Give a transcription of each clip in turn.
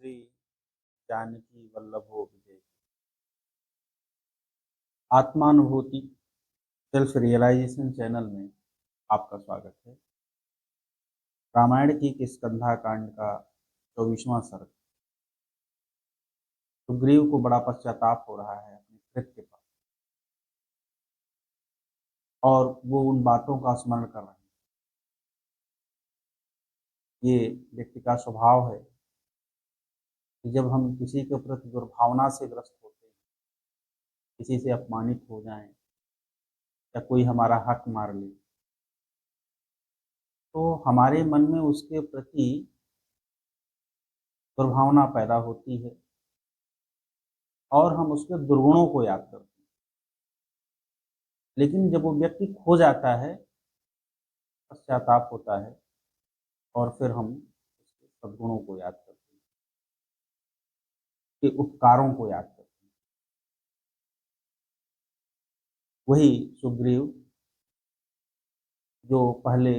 श्री जानकी वल्लभो विजय। आत्मानुभूति self realisation channel में आपका स्वागत है। रामायण की स्कंधा कांड का 24वां सर्ग। सुग्रीव को बड़ा पश्चाताप हो रहा है अपने कृत्य पर, और वो उन बातों का स्मरण कर रहे हैं। ये व्यक्ति का स्वभाव है कि जब हम किसी के प्रति दुर्भावना से ग्रस्त होते हैं, किसी से अपमानित हो जाएं या कोई हमारा हक मार ले, तो हमारे मन में उसके प्रति दुर्भावना पैदा होती है और हम उसके दुर्गुणों को याद करते हैं। लेकिन जब वो व्यक्ति खो जाता है, पश्चाताप होता है और फिर हम उसके सद्गुणों को याद करते हैं, के उपकारों को याद करते हैं। वही सुग्रीव जो पहले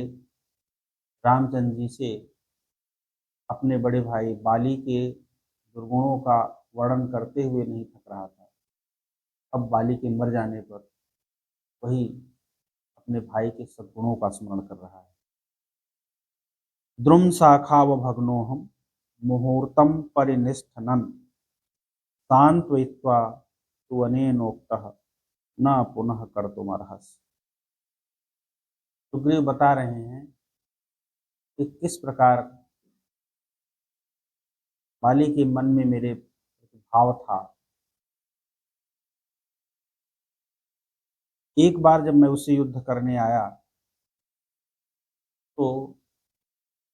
रामचंद्र जी से अपने बड़े भाई बाली के दुर्गुणों का वर्णन करते हुए नहीं थक रहा था, अब बाली के मर जाने पर वही अपने भाई के सद्गुणों का स्मरण कर रहा है। द्रुम शाखाव भग्नोहम मुहूर्तम परिनिष्ठनन सांत्वयित्वा तुअनेनोक्तः न पुनः कर्तुमर्हसि। सुग्रीव बता रहे हैं कि किस प्रकार बाली के मन में मेरे भाव था। एक बार जब मैं उससे युद्ध करने आया तो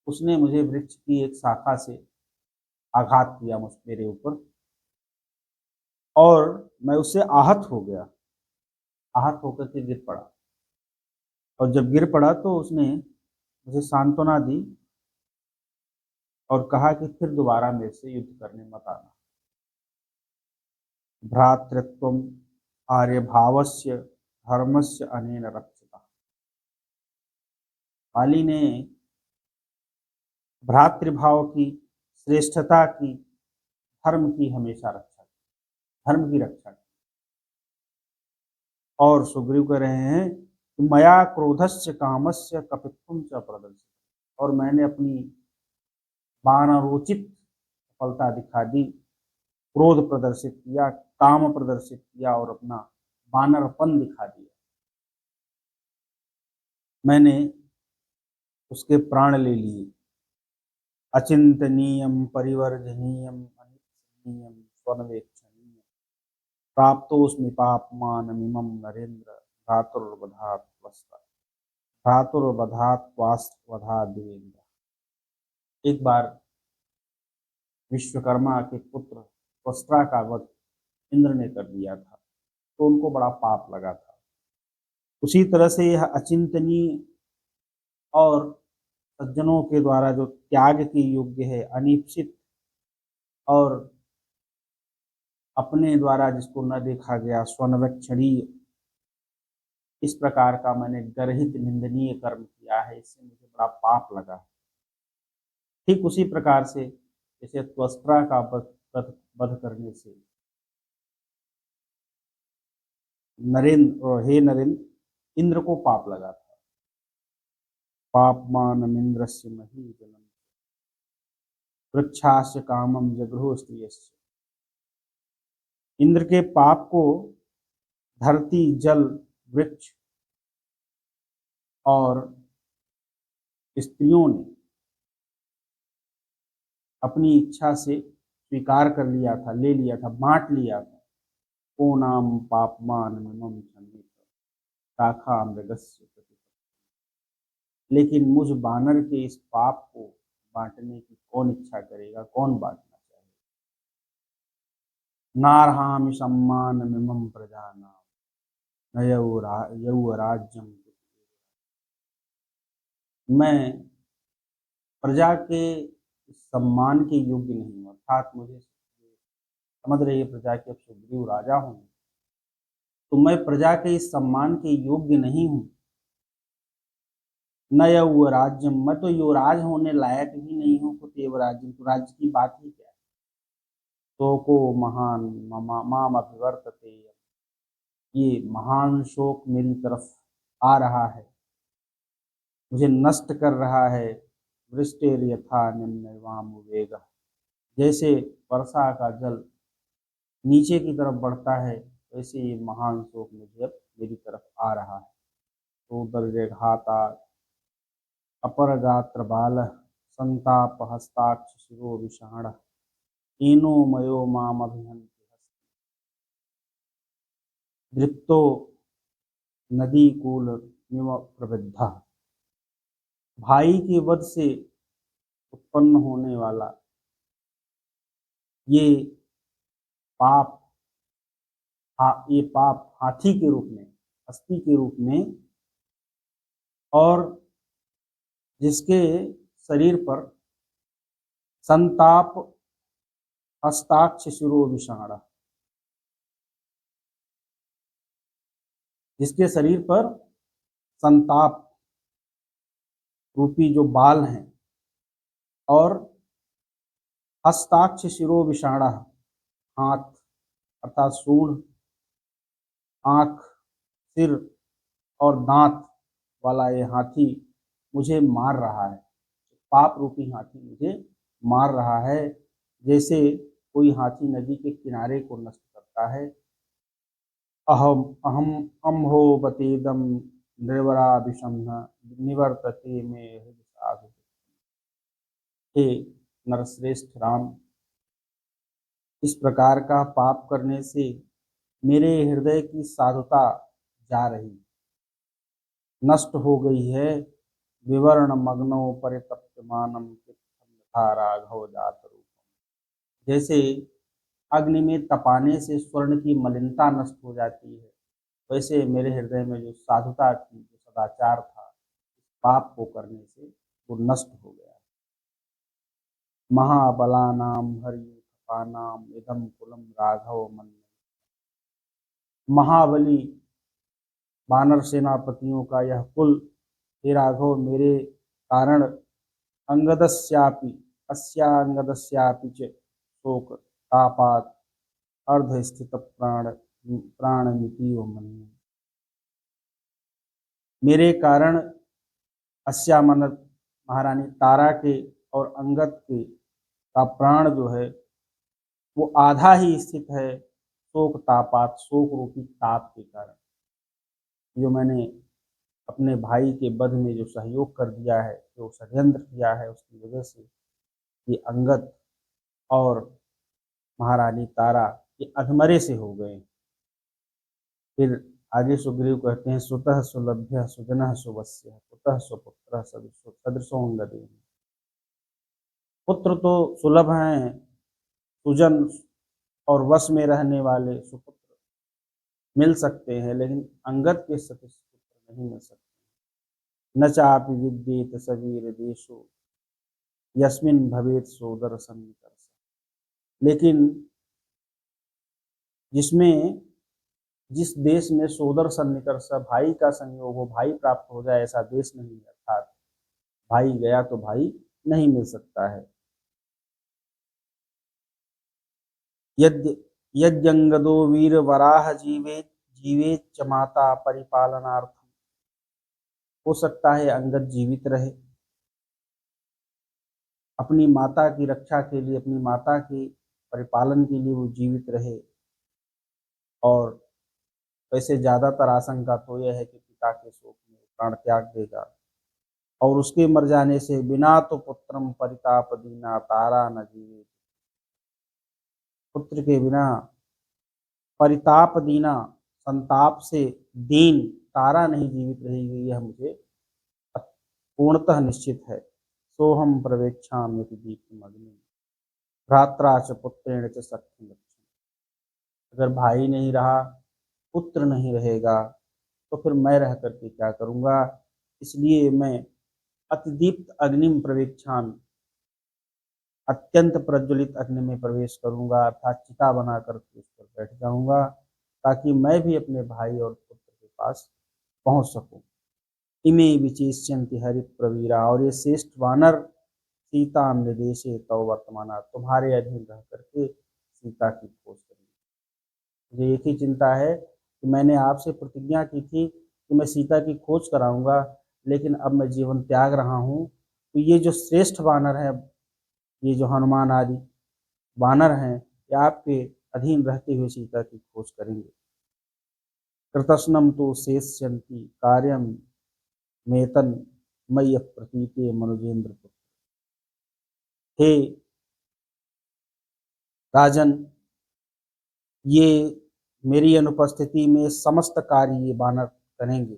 उसने मुझे वृक्ष की एक शाखा से आघात किया मेरे ऊपर, और मैं उससे आहत हो गया, आहत होकर के गिर पड़ा। और जब गिर पड़ा तो उसने मुझे सांत्वना दी और कहा कि फिर दोबारा मेरे से युद्ध करने मत आना। भ्रातृत्वम आर्यभावस्य धर्मस्य अनेन रक्षिता। बाली ने भ्रातृभाव की, श्रेष्ठता की, धर्म की हमेशा रक्षा की, धर्म की रक्षा की। और सुग्रीव कह रहे हैं कि मया क्रोधस्य कामस्य कपित्वम च प्रदर्शित, और मैंने अपनी वानरोचित सफलता दिखा दी, क्रोध प्रदर्शित किया, काम प्रदर्शित किया और अपना वानरपन दिखा दिया। मैंने उसके प्राण ले लिए। अचिंतनीयम परिवर्जनीयम अनिच्छनीयम स्वनवेक्षणीयम प्राप्तोस्मि पापमानमिमं नरेंद्र भ्रातुर्वधात्वास्वधा देवेंद्र। एक बार विश्वकर्मा के पुत्र त्वष्टा का वध इंद्र ने कर दिया था, तो उनको बड़ा पाप लगा था। उसी तरह से यह अचिंतनीय और सज्जनों के द्वारा जो त्याग के योग्य है, अनिश्चित और अपने द्वारा जिसको न देखा गया, स्वनवेक्षणीय, इस प्रकार का मैंने गर्हित निंदनीय कर्म किया है, इससे मुझे बड़ा पाप लगा। ठीक उसी प्रकार से जैसे त्वष्टा का वध करने से नरेंद्र इंद्र को पाप लगा था। पापमानमिंद्रस्य महीजनम वृक्षास्य कामम जगृहो स्त्रियस्य। इंद्र के पाप को धरती, जल, वृक्ष और स्त्रियों ने अपनी इच्छा से स्वीकार कर लिया था, ले लिया था, बांट लिया था। को नाम पापमान मम छन्नित शाखा मृगस्य प्रति। लेकिन मुझ बानर के इस पाप को बांटने की कौन इच्छा करेगा, कौन बांटना चाहेगा। नारहामि सम्मान मिमम प्रजानाम न यौ राज्यम। मैं प्रजा के सम्मान के योग्य नहीं हूँ, अर्थात मुझे समझ रही है प्रजा के अब सुग्रीव राजा हूँ, तो मैं प्रजा के इस सम्मान के योग्य नहीं हूँ। न यौ राज्यम, मैं तो युवराज होने लायक ही नहीं हूँ। कुतेव राज्यम, तो राज्य की बात ही क्या है। शोको महान माम अभिवर्तते, ये महान शोक मेरी तरफ आ रहा है, मुझे नष्ट कर रहा है। वृष्टिर यथा निम्नवाम वेग, जैसे वर्षा का जल नीचे की तरफ बढ़ता है, वैसे ये महान शोक मुझे अब मेरी तरफ आ रहा है। तो दर्जघाता अपर गात्र बाल संताप हस्ताक्ष शिरो विषाण, हीनो मयो माम अभिहन्ति दृप्तो नदी कूल निव प्रवृद्धा। भाई के वध से उत्पन्न होने वाला ये पाप, ये पाप हाथी के रूप में, हस्ती के रूप में, और जिसके शरीर पर संताप हस्ताक्ष शिरो विषाण, जिसके शरीर पर संताप रूपी जो बाल हैं, और हस्ताक्ष शिरो विषाण, हाथ अर्थात सूंड, आंख, सिर और दांत वाला ये हाथी मुझे मार रहा है। पाप रूपी हाथी मुझे मार रहा है, जैसे कोई हाथी नदी के किनारे को नष्ट करता है। अहम अहम अम्हो बतेदम निर्वरा विषम्न निवर्तते में हृदय साधु। हे नरश्रेष्ठ राम, इस प्रकार का पाप करने से मेरे हृदय की साधुता जा रही, नष्ट हो गई है। विवर्ण मग्नो परितप्यमानम यथा राघव जात रूप, जैसे अग्नि में तपाने से स्वर्ण की मलिनता नष्ट हो जाती है, वैसे मेरे हृदय में जो साधुता थी, जो सदाचार था, पाप को करने से वो नष्ट हो गया। महाबलानाम हरियुथपानाम इदम कुलम राघव मन, महाबली वानर सेनापतियों का यह कुल हे राघव मेरे कारण अंगदस्यापि अस्यांगदस्यापि च शोक तापात अर्ध स्थित प्राणमिति मन, मेरे कारण अस्यामन महारानी तारा के और अंगद के का प्राण जो है वो आधा ही स्थित है, शोक तापात, शोक रूपी ताप के कारण। जो मैंने अपने भाई के वध में जो सहयोग कर दिया है, जो षड्यंत्र किया है, उसकी वजह से ये अंगद और महारानी तारा ये अधमरे से हो गए। फिर आगे सुग्रीव कहते हैं सुतः सुलभ्य सुजनः सुवस्य पुतः सुपुत्र सदृशो अंगदेन, पुत्र तो सुलभ हैं, सुजन और वश में रहने वाले सुपुत्र मिल सकते हैं, लेकिन अंगद के सदृश पुत्र नहीं मिल सकते। न चापि विद्येत सवीर देशो यस्मिन भवेत सोदर सन्निकर्ष, लेकिन जिस देश में सोदर सन्निकर्ष भाई का संयोग हो, भाई प्राप्त हो जाए, ऐसा देश नहीं है। अर्थात भाई गया तो भाई नहीं मिल सकता है। यद्यंगदो वीर वराह जीवेत जीवेत च माता परिपालनार्थम, हो सकता है अंगद जीवित रहे, अपनी माता की रक्षा के लिए, अपनी माता के परिपालन के लिए वो जीवित रहे। और वैसे ज्यादातर आशंका तो यह है कि पिता के शोक में प्राण त्याग देगा, और उसके मर जाने से बिना तो पुत्रम परिताप दीना तारा न जीवे, पुत्र के बिना परिताप दीना, संताप से दीन तारा नहीं जीवित रहेगी, यह मुझे पूर्णतः निश्चित है। सोहम प्रवेक्षाम्यति दीप्तमग्नि भ्रात्रा च पुत्रेण च सख्यम लक्ष्मण, अगर भाई नहीं रहा, पुत्र नहीं रहेगा, तो फिर मैं रह करके क्या करूँगा। इसलिए मैं अतिदीप्त अग्निम प्रवेक्षामि, अत्यंत प्रज्वलित अग्नि में प्रवेश करूँगा, अर्थात चिता बना कर उस पर बैठ जाऊँगा, ताकि मैं भी अपने भाई और पुत्र के पास पहुँच सकूँ। इमे विचेष्यन्ति हरिप्रवीरा, और ये श्रेष्ठ वानर सीता निर्देशे तव वर्तमाना, तुम्हारे अधीन रह करके सीता की खोज करेंगे। मुझे एक ही चिंता है कि मैंने आपसे प्रतिज्ञा की थी कि मैं सीता की खोज कराऊंगा, लेकिन अब मैं जीवन त्याग रहा हूँ। तो ये जो श्रेष्ठ वानर है, ये जो हनुमान आदि वानर हैं, ये आपके अधीन रहते हुए सीता की खोज करेंगे। कृतस्नम तो शेष्यन्ति कार्यम मेतन मय्य प्रतीते मनुजेंद्र पुत्र। हे राजन, ये मेरी अनुपस्थिति में समस्त कार्य ये वानर करेंगे।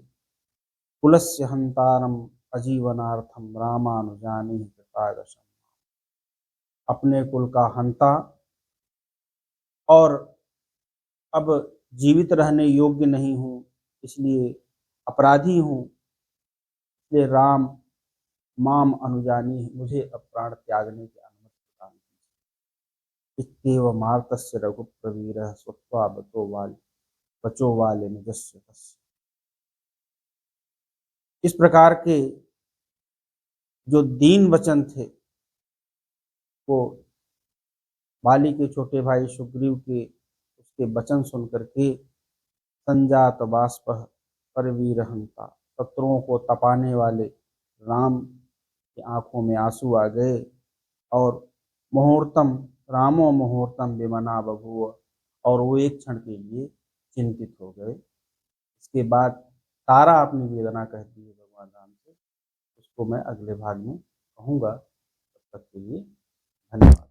कुलस्य हंतारम अजीवनार्थम रामानुजानि कृतागसम। अपने कुल का हंता और अब जीवित रहने योग्य नहीं हूँ, इसलिए अपराधी हूँ, इसलिए राम माम अनुजानी, मुझे अब प्राण त्यागने की अनुमति प्रदान कीजिए। इत्येव मार्तस्य रघुप्रवीरः श्रुत्वा बचो वाले निजस्य तस्य। इस प्रकार के जो दीन वचन थे वो बाली के छोटे भाई सुग्रीव के उसके वचन सुन करके संजात बाष्पः परवीरहंता, शत्रुओं को तपाने वाले राम की आंखों में आंसू आ गए और मुहूर्तम रामो मुहूर्तम विमना बभूव, और वो एक क्षण के लिए चिंतित हो गए। इसके बाद तारा अपनी वेदना कहती है भगवान राम से, उसको मैं अगले भाग में कहूँगा। तब तक के लिए धन्यवाद।